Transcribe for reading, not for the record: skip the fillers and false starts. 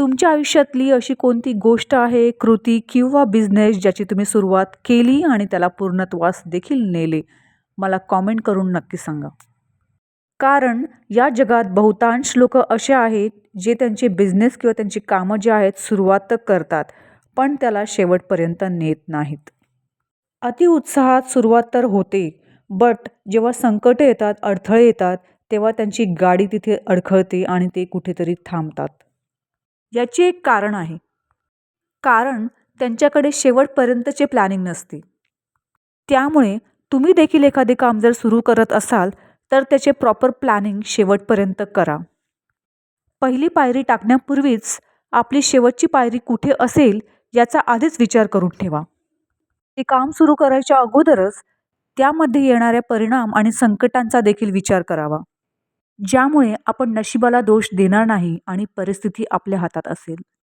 तुमच्या आयुष्यातली अशी कोणती गोष्ट आहे, कृती किंवा बिझनेस ज्याची तुम्ही सुरुवात केली आणि त्याला पूर्णत्वास देखील नेले? मला कॉमेंट करून नक्की सांगा. कारण या जगात बहुतांश लोकं असे आहेत, जे त्यांचे बिझनेस किंवा त्यांची कामं जी आहेत सुरुवात तर करतात, पण त्याला शेवटपर्यंत नेत नाहीत. अतिउत्साहात सुरुवात तर होते, बट जेव्हा संकटे येतात, अडथळे येतात, तेव्हा त्यांची गाडी तिथे अडखळते आणि ते कुठेतरी थांबतात. याची एक कारण आहे. कारण त्यांच्याकडे शेवटपर्यंतचे प्लॅनिंग नसते. त्यामुळे तुम्ही देखील एखादे काम जर सुरू करत असाल, तर त्याचे प्रॉपर प्लॅनिंग शेवटपर्यंत करा. पहिली पायरी टाकण्यापूर्वीच आपली शेवटची पायरी कुठे असेल याचा आधीच विचार करून ठेवा. ते काम सुरू करायच्या अगोदरच त्यामध्ये येणाऱ्या परिणाम आणि संकटांचा देखील विचार करावा. ज्यामुळे आपण नशिबाला दोष देणार नाही आणि परिस्थिती आपल्या हातात असेल.